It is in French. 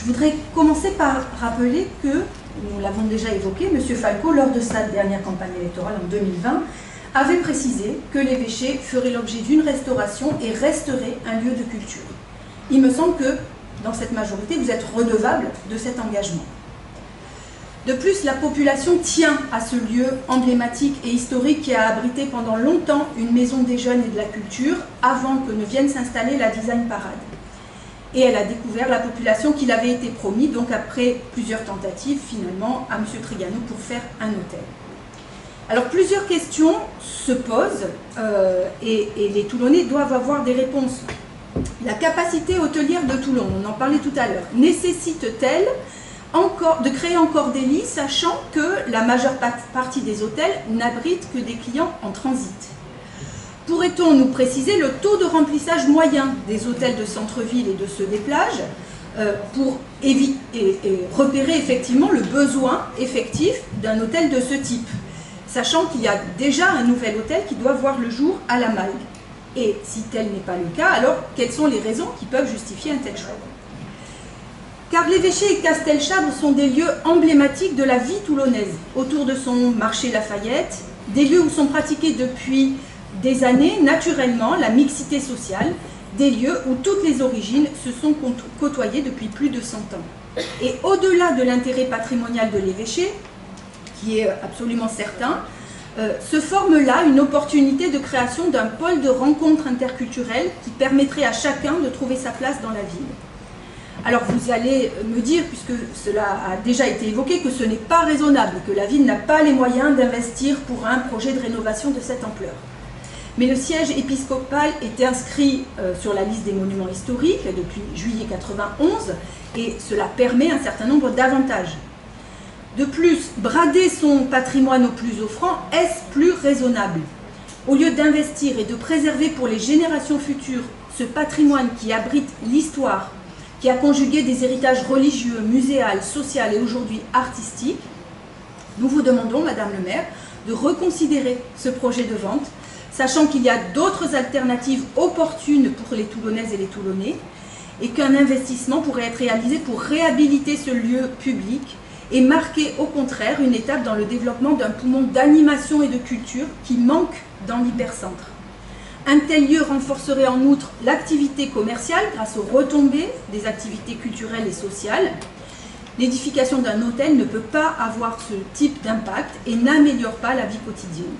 Je voudrais commencer par rappeler que, nous l'avons déjà évoqué, M. Falco, lors de sa dernière campagne électorale en 2020, avait précisé que l'évêché ferait l'objet d'une restauration et resterait un lieu de culture. Il me semble que, dans cette majorité, vous êtes redevable de cet engagement. De plus, la population tient à ce lieu emblématique et historique qui a abrité pendant longtemps une maison des jeunes et de la culture avant que ne vienne s'installer la Design Parade. Et elle a découvert la population qu'il avait été promis, donc après plusieurs tentatives, finalement, à M. Trigano pour faire un hôtel. Alors plusieurs questions se posent et les Toulonnais doivent avoir des réponses. La capacité hôtelière de Toulon, on en parlait tout à l'heure, nécessite-t-elle de créer encore des lits, sachant que la majeure partie des hôtels n'abritent que des clients en transit? Pourrait-on nous préciser le taux de remplissage moyen des hôtels de centre-ville et de ceux des plages pour repérer effectivement le besoin effectif d'un hôtel de ce type, sachant qu'il y a déjà un nouvel hôtel qui doit voir le jour à la Malgue? Et si tel n'est pas le cas, alors quelles sont les raisons qui peuvent justifier un tel choix? Car l'évêché et Castelchabre sont des lieux emblématiques de la vie toulonnaise, autour de son marché Lafayette, des lieux où sont pratiquées depuis des années, naturellement, la mixité sociale, des lieux où toutes les origines se sont côtoyées depuis plus de 100 ans. Et au-delà de l'intérêt patrimonial de l'évêché, qui est absolument certain, se forme là une opportunité de création d'un pôle de rencontres interculturelles qui permettrait à chacun de trouver sa place dans la ville. Alors vous allez me dire, puisque cela a déjà été évoqué, que ce n'est pas raisonnable, que la ville n'a pas les moyens d'investir pour un projet de rénovation de cette ampleur. Mais le siège épiscopal est inscrit sur la liste des monuments historiques depuis juillet 1991 et cela permet un certain nombre d'avantages. De plus, brader son patrimoine au plus offrant, est-ce plus raisonnable? Au lieu d'investir et de préserver pour les générations futures ce patrimoine qui abrite l'histoire, qui a conjugué des héritages religieux, muséals, sociaux et aujourd'hui artistiques, nous vous demandons, Madame le maire, de reconsidérer ce projet de vente, sachant qu'il y a d'autres alternatives opportunes pour les Toulonnaises et les Toulonnais, et qu'un investissement pourrait être réalisé pour réhabiliter ce lieu public et marquer au contraire une étape dans le développement d'un poumon d'animation et de culture qui manque dans l'hypercentre. Un tel lieu renforcerait en outre l'activité commerciale grâce aux retombées des activités culturelles et sociales. L'édification d'un hôtel ne peut pas avoir ce type d'impact et n'améliore pas la vie quotidienne.